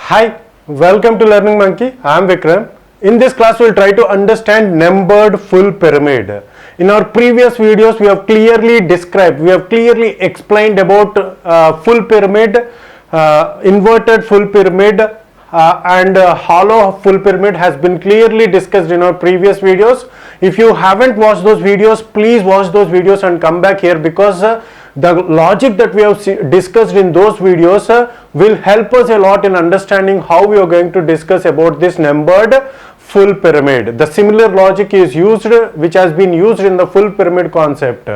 Hi, welcome to Learning Monkey. I am Vikram. In this class, we will try to understand numbered full pyramid. In our previous videos, we have clearly described, we have clearly explained about full pyramid, inverted full pyramid, and hollow full pyramid has been clearly discussed in our previous videos. If you haven't watched those videos, please watch those videos and come back here, because the logic that we have discussed in those videos will help us a lot in understanding how we are going to discuss about this numbered full pyramid. The similar logic is used, which has been used in the full pyramid concept.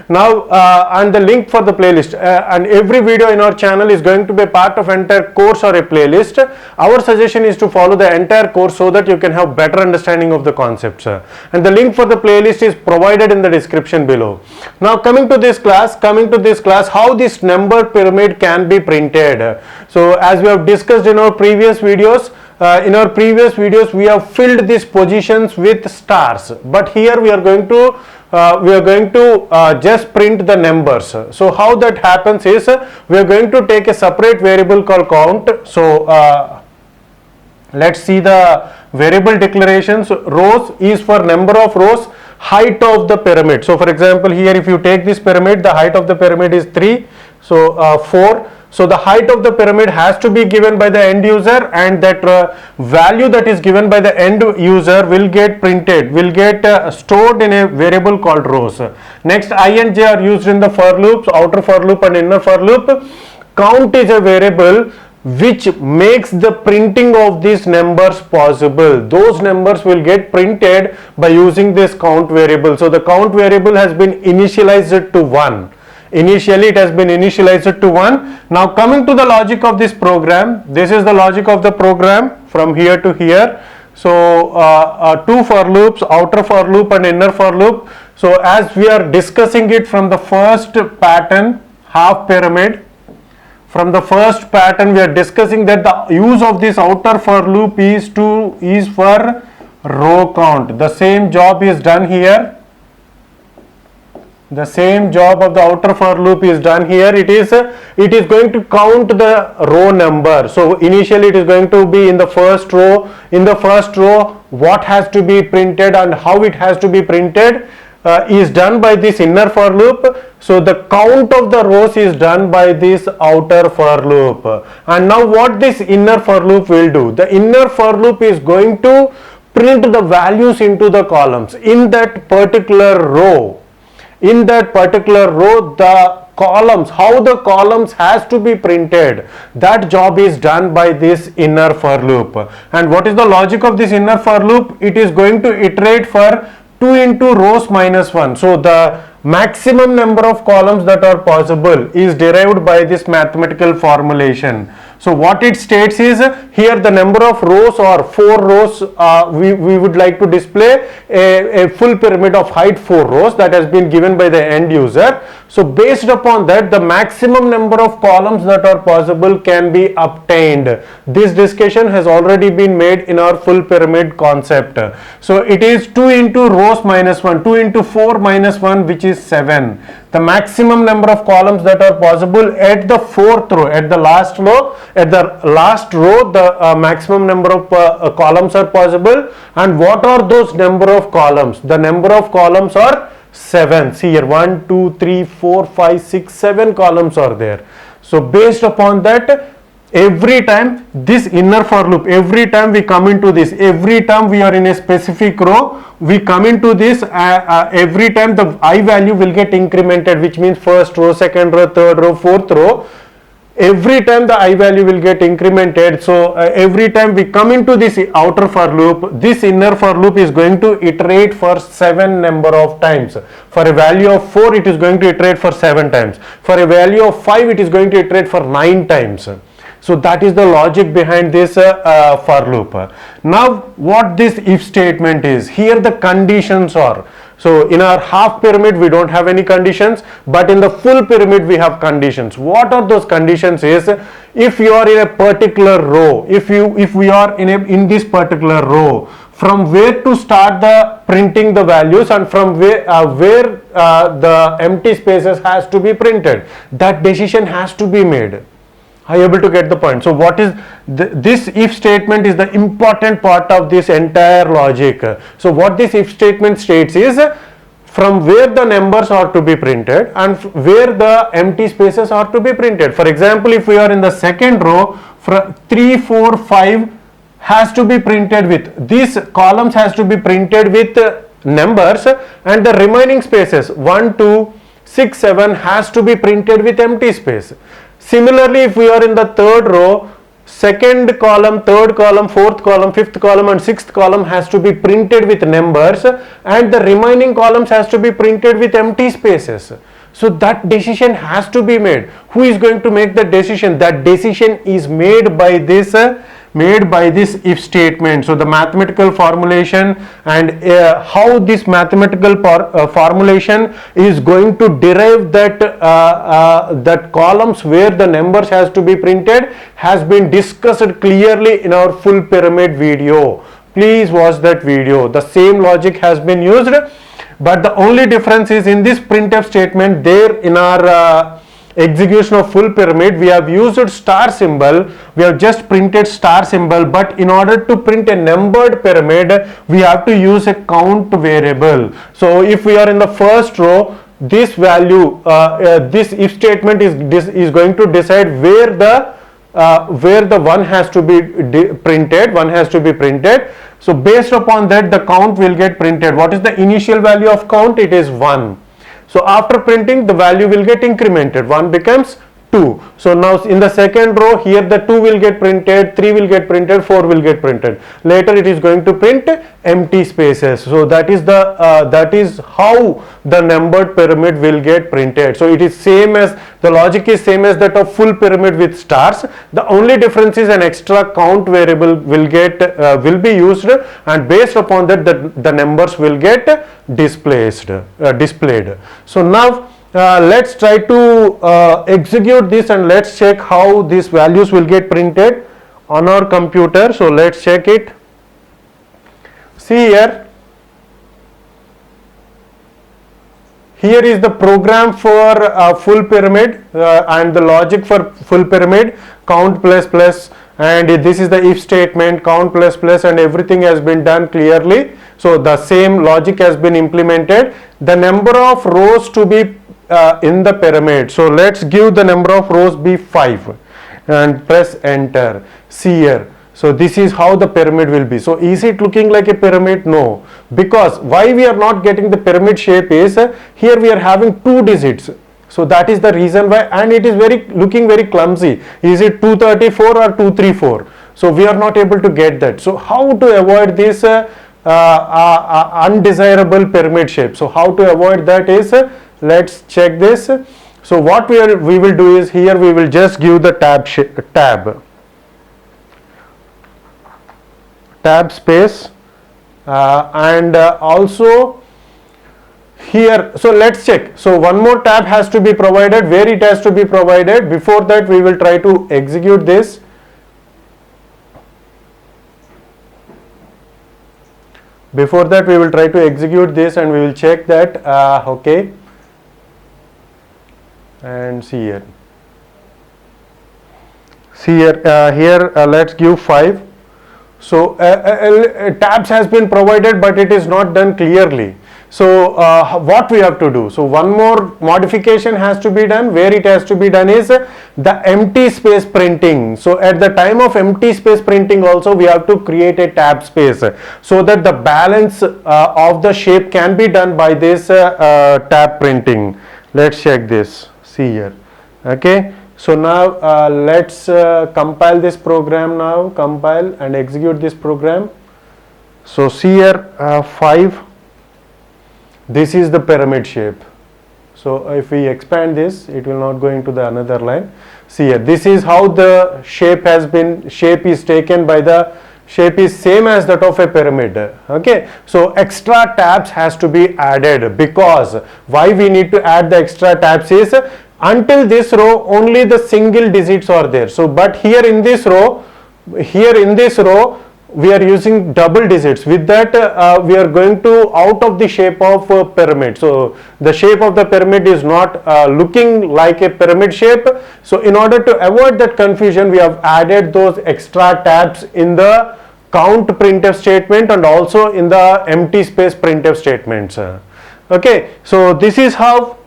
Now, and the link for the playlist, and every video in our channel is going to be part of entire course or a playlist. Our suggestion is to follow the entire course so that you can have better understanding of the concepts. And the link for the playlist is provided in the description below. Now, coming to this class, how this numbered pyramid can be printed. So, as we have discussed in our previous videos, we have filled these positions with stars, but here we are going to just print the numbers. So how that happens is, we are going to take a separate variable called count. So let's see the variable declarations. Rows is for number of rows, height of the pyramid. So for example, here if you take this pyramid, the height of the pyramid is 3, so 4. So the height of the pyramid has to be given by the end user, and that value that is given by the end user will get printed, will get stored in a variable called rows. Next, I and j are used in the for loops, outer for loop and inner for loop. Count is a variable which makes the printing of these numbers possible. Those numbers will get printed by using this count variable. So the count variable has been initialized to 1. Initially it has been initialized to 1. Now coming to the logic of this program, this is the logic of the program from here to here. So two for loops, outer for loop and inner for loop. So as we are discussing it from the first pattern, half pyramid, from the first pattern we are discussing that the use of this outer for loop is for row count. The same job is done here. The same job of the outer for loop is done here. It is going to count the row number. So initially it is going to be in the first row. In the first row, what has to be printed and how it has to be printed is done by this inner for loop. So the count of the rows is done by this outer for loop. And now what this inner for loop will do? The inner for loop is going to print the values into the columns in that particular row. In that particular row, the columns, how the columns has to be printed, that job is done by this inner for loop. And what is the logic of this inner for loop? It is going to iterate for 2 into rows minus 1. So the maximum number of columns that are possible is derived by this mathematical formulation. So what it states is, here the number of rows or 4 rows, we would like to display a full pyramid of height 4 rows that has been given by the end user. So based upon that, the maximum number of columns that are possible can be obtained. This discussion has already been made in our full pyramid concept. So it is 2 into rows minus 1, 2 into 4 minus 1, which is 7. The maximum number of columns that are possible at the fourth row, at the last row, the maximum number of columns are possible. And what are those number of columns? The number of columns are 7. See here, 1, 2, 3, 4, 5, 6, 7 columns are there. So based upon that, every time this inner for loop, every time we come into this, every time we are in a specific row, we come into this, every time the I value will get incremented, which means first row, second row, third row, fourth row. Every time the I value will get incremented. So every time we come into this outer for loop, this inner for loop is going to iterate for 7 number of times. For a value of 4, it is going to iterate for 7 times. For a value of 5, it is going to iterate for 9 times. So that is the logic behind this for loop. Now what this if statement is, here the conditions are. So in our half pyramid we don't have any conditions, but in the full pyramid we have conditions. What are those conditions is, if you are in a particular row, if we are in this particular row, from where to start the printing the values and from where the empty spaces has to be printed, that decision has to be made. Are you able to get the point? So what is this if statement is the important part of this entire logic. So what this if statement states is from where the numbers are to be printed and where the empty spaces are to be printed. For example, if we are in the second row, 3, 4, 5 has to be printed with, these columns has to be printed with numbers, and the remaining spaces 1, 2, 6, 7 has to be printed with empty space. Similarly, if we are in the third row, second column, third column, fourth column, fifth column and sixth column has to be printed with numbers, and the remaining columns has to be printed with empty spaces. So that decision has to be made. Who is going to make the decision? That decision is made by this if statement. So the mathematical formulation and how this mathematical formulation is going to derive that that columns where the numbers has to be printed has been discussed clearly in our full pyramid video. Please watch that video. The same logic has been used, but the only difference is in this printf statement, there in our execution of full pyramid we have used star symbol, we have just printed star symbol, but in order to print a numbered pyramid we have to use a count variable. So if we are in the first row, this value, this if statement is going to decide where the one has to be printed, one has to be printed. So based upon that the count will get printed. What is the initial value of count? It is 1. So after printing the value will get incremented, 1 becomes 2. So now in the second row here the 2 will get printed, 3 will get printed, 4 will get printed. Later it is going to print empty spaces. So that is how the numbered pyramid will get printed. So it is same as, the logic is same as that of full pyramid with stars. The only difference is an extra count variable will be used, and based upon that the numbers will get displayed. So now let's try to execute this and let's check how these values will get printed on our computer. So let's check it. See here is the program for full pyramid and the logic for full pyramid, count plus plus, and this is the if statement, count plus plus, and everything has been done clearly. So the same logic has been implemented. The number of rows to be in the pyramid, so let's give the number of rows be 5 and press enter. See here, so this is how the pyramid will be. So is it looking like a pyramid? No, because why we are not getting the pyramid shape is here we are having 2 digits. So that is the reason why, and it is looking very clumsy. Is it 234 or 234? So we are not able to get that. So how to avoid this undesirable pyramid shape? So how to avoid that is, let's check this. So what we will do is, here we will just give the tab space and also here. So let's check. So one more tab has to be provided. Where it has to be provided? Before that we will try to execute this. Before that we will try to execute this and we will check that okay, and see here. Here let's give 5. So tabs has been provided, but it is not done clearly. So what we have to do? So one more modification has to be done. Where it has to be done is the empty space printing. So at the time of empty space printing also we have to create a tab space, so that the balance of the shape can be done by this tab printing. Let's check this. See here. Okay. So now let's compile this program now. Compile and execute this program. So see here 5. This is the pyramid shape. So if we expand this, it will not go into the another line. See here, this is how the shape is taken by the shape is same as that of a pyramid. Okay, so extra tabs has to be added, because why we need to add the extra tabs is until this row only the single digits are there. So but here in this row we are using double digits. With that, we are going to out of the shape of pyramid. So the shape of the pyramid is not looking like a pyramid shape. So in order to avoid that confusion, we have added those extra tabs in the count printf statement and also in the empty space printf statements. Okay, so this is how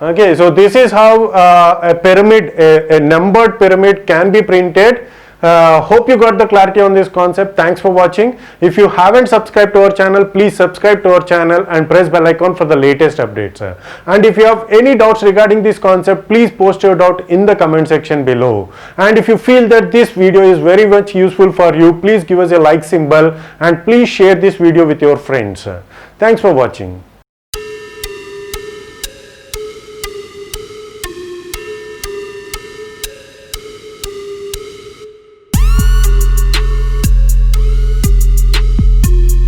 a pyramid, a numbered pyramid can be printed. Hope you got the clarity on this concept. Thanks for watching. If you haven't subscribed to our channel, please subscribe to our channel and press bell icon for the latest updates. And if you have any doubts regarding this concept, please post your doubt in the comment section below. And if you feel that this video is very much useful for you, please give us a like symbol and please share this video with your friends. Thanks for watching.